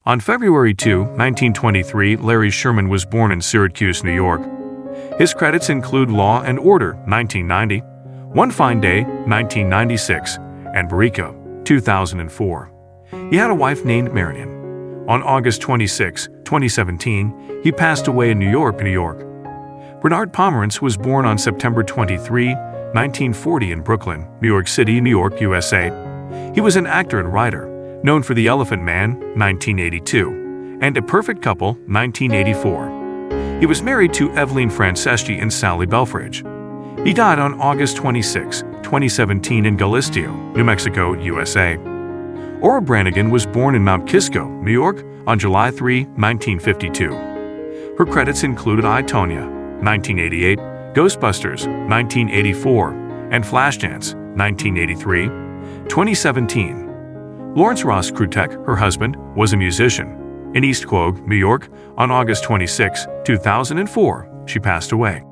On February 2, 1923, Larry Sherman was born in Syracuse, New York. His credits include Law and Order, 1990, One Fine Day, 1996, and Barrico, 2004. He had a wife named Marion. On August 26, 2017, he passed away in New York, New York. Bernard Pomerantz was born on September 23, 1940 in Brooklyn, New York City, New York, USA. He was an actor and writer, known for The Elephant Man, 1982, and A Perfect Couple, 1984. He was married to Eveline Franceschi and Sally Belfridge. He died on August 26, 2017 in Galisteo, New Mexico, USA. Ora Branigan was born in Mount Kisco, New York, on July 3, 1952. Her credits included I, Tonya, 1988, Ghostbusters, 1984, and Flashdance, 1983. 2017. Lawrence Ross Crutek, her husband, was a musician. In East Quogue, New York, on August 26, 2004, she passed away.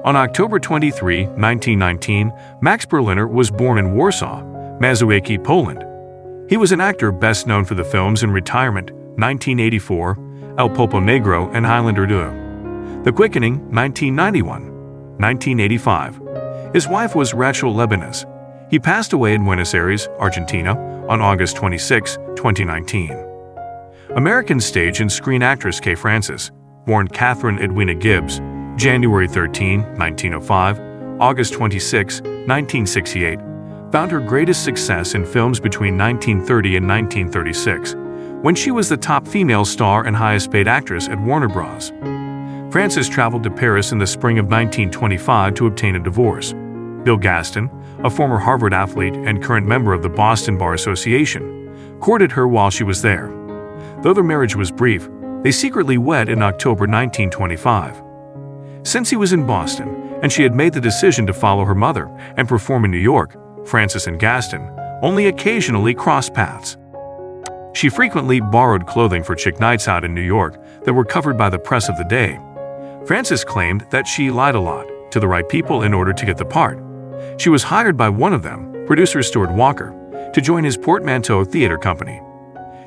On October 23, 1919, Max Berliner was born in Warsaw, Mazowiecki, Poland. He was an actor best known for the films In Retirement, 1984, El Popo Negro and Highlander 2. The Quickening, 1991. 1985. His wife was Rachel Lebanez. He passed away in Buenos Aires, Argentina, on August 26, 2019. American stage and screen actress Kay Francis, born Catherine Edwina Gibbs, January 13, 1905, August 26, 1968, found her greatest success in films between 1930 and 1936, when she was the top female star and highest-paid actress at Warner Bros. Francis traveled to Paris in the spring of 1925 to obtain a divorce. Bill Gaston, a former Harvard athlete and current member of the Boston Bar Association, courted her while she was there. Though their marriage was brief, they secretly wed in October 1925. Since he was in Boston, and she had made the decision to follow her mother and perform in New York, Francis and Gaston only occasionally crossed paths. She frequently borrowed clothing for chick nights out in New York that were covered by the press of the day. Francis claimed that she lied a lot to the right people in order to get the part. She was hired by one of them, producer Stuart Walker, to join his Portmanteau theater company.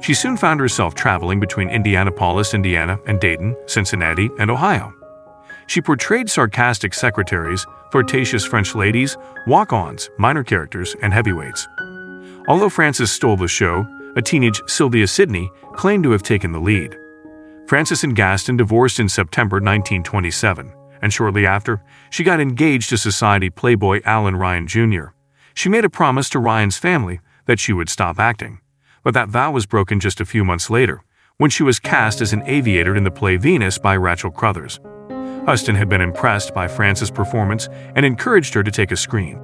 She soon found herself traveling between Indianapolis, Indiana, and Dayton, Cincinnati, and Ohio. She portrayed sarcastic secretaries, flirtatious French ladies, walk-ons, minor characters, and heavyweights. Although Francis stole the show, a teenage Sylvia Sidney claimed to have taken the lead. Francis and Gaston divorced in September 1927, and shortly after, she got engaged to society playboy Alan Ryan Jr. She made a promise to Ryan's family that she would stop acting, but that vow was broken just a few months later, when she was cast as an aviator in the play Venus by Rachel Crothers. Huston had been impressed by Francis' performance and encouraged her to take a screen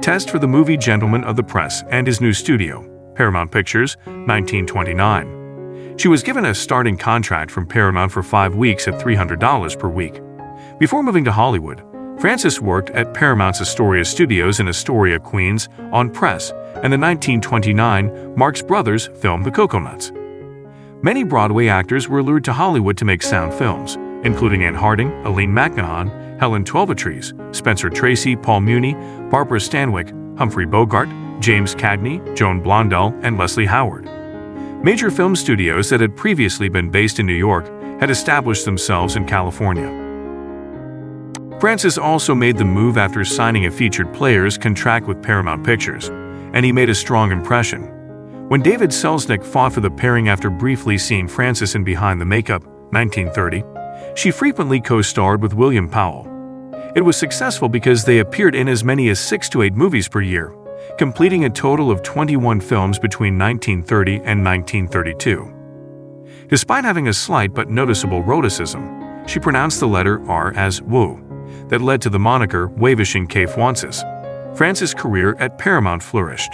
test for the movie Gentleman of the Press and his new studio, Paramount Pictures, 1929. She was given a starting contract from Paramount for 5 weeks at $300 per week. Before moving to Hollywood, Francis worked at Paramount's Astoria Studios in Astoria, Queens, on press, and the 1929 Marx Brothers film The Coconuts. Many Broadway actors were lured to Hollywood to make sound films, including Anne Harding, Aline McMahon, Helen Twelvetrees, Spencer Tracy, Paul Muni, Barbara Stanwyck, Humphrey Bogart, James Cagney, Joan Blondell, and Leslie Howard. Major film studios that had previously been based in New York had established themselves in California. Francis also made the move after signing a featured players contract with Paramount Pictures, and he made a strong impression. When David Selznick fought for the pairing after briefly seeing Francis in Behind the Makeup, 1930, she frequently co-starred with William Powell. It was successful because they appeared in as many as 6 to 8 movies per year, completing a total of 21 films between 1930 and 1932. Despite having a slight but noticeable rhoticism, she pronounced the letter R as woo, that led to the moniker Wavishing K. Francis. Francis' career at Paramount flourished.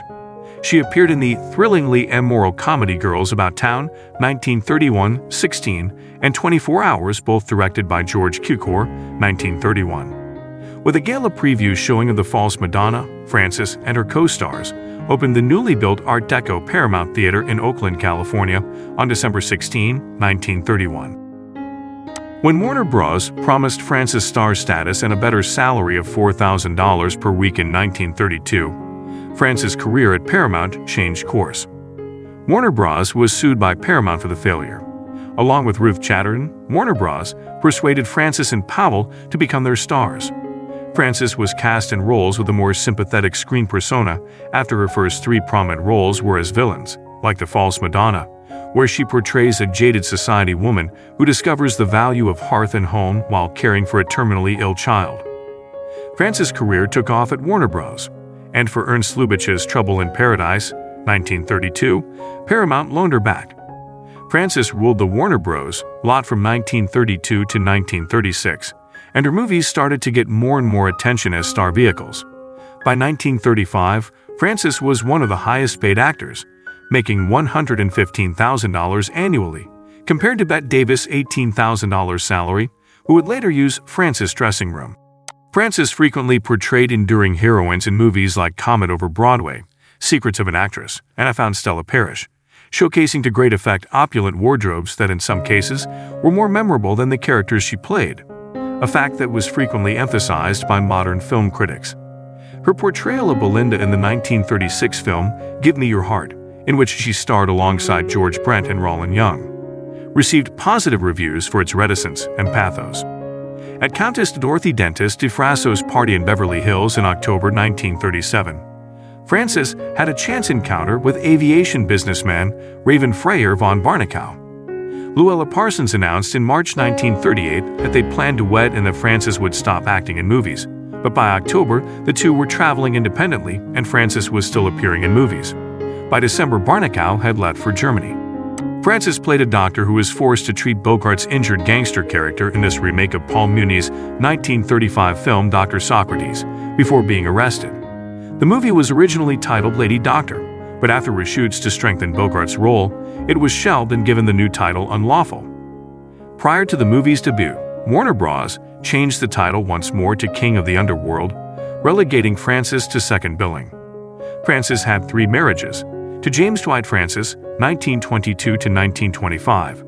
She appeared in the thrillingly immoral comedy Girls About Town, 1931, 16, and 24 Hours, both directed by George Cukor, 1931. With a gala preview showing of The False Madonna, Francis and her co-stars opened the newly built Art Deco Paramount Theater in Oakland, California, on December 16, 1931. When Warner Bros. Promised Francis star status and a better salary of $4,000 per week in 1932, Francis' career at Paramount changed course. Warner Bros. Was sued by Paramount for the failure. Along with Ruth Chatterton, Warner Bros. Persuaded Frances and Powell to become their stars. Frances was cast in roles with a more sympathetic screen persona after her first 3 prominent roles were as villains, like The False Madonna, where she portrays a jaded society woman who discovers the value of hearth and home while caring for a terminally ill child. Frances' career took off at Warner Bros., and for Ernst Lubitsch's Trouble in Paradise, 1932, Paramount loaned her back. Frances ruled the Warner Bros. Lot from 1932 to 1936, and her movies started to get more and more attention as star vehicles. By 1935, Frances was one of the highest-paid actors, making $115,000 annually, compared to Bette Davis' $18,000 salary, who would later use Frances' dressing room. Frances frequently portrayed enduring heroines in movies like Comet Over Broadway, Secrets of an Actress, and I Found Stella Parish, showcasing to great effect opulent wardrobes that in some cases were more memorable than the characters she played, a fact that was frequently emphasized by modern film critics. Her portrayal of Belinda in the 1936 film Give Me Your Heart, in which she starred alongside George Brent and Roland Young, received positive reviews for its reticence and pathos. At Countess Dorothy Dentist de Frasso's party in Beverly Hills in October 1937, Frances had a chance encounter with aviation businessman Raven Freyer von Barnekow. Luella Parsons announced in March 1938 that they planned to wed and that Frances would stop acting in movies, but by October, the two were traveling independently and Frances was still appearing in movies. By December, Barnekow had left for Germany. Frances played a doctor who was forced to treat Bogart's injured gangster character in this remake of Paul Muni's 1935 film Dr. Socrates, before being arrested. The movie was originally titled Lady Doctor, but after reshoots to strengthen Bogart's role, it was shelved and given the new title Unlawful. Prior to the movie's debut, Warner Bros. Changed the title once more to King of the Underworld, relegating Frances to second billing. Frances had 3 marriages, to James Dwight Francis, 1922 to 1925,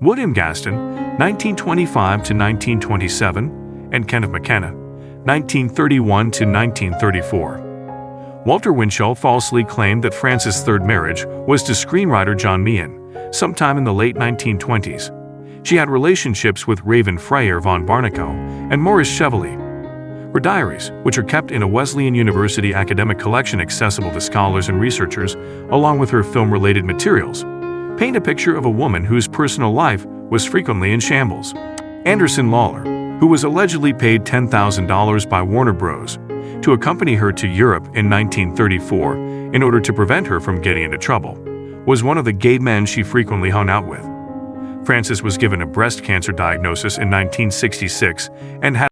William Gaston, 1925 to 1927, and Kenneth McKenna, 1931 to 1934. Walter Winchell falsely claimed that Frances' 3rd marriage was to screenwriter John Meehan, sometime in the late 1920s. She had relationships with Raven Freyer von Barnekow and Maurice Chevalier. Her diaries, which are kept in a Wesleyan University academic collection accessible to scholars and researchers, along with her film-related materials, paint a picture of a woman whose personal life was frequently in shambles. Anderson Lawler, who was allegedly paid $10,000 by Warner Bros. To accompany her to Europe in 1934 in order to prevent her from getting into trouble, was one of the gay men she frequently hung out with. Frances was given a breast cancer diagnosis in 1966 and had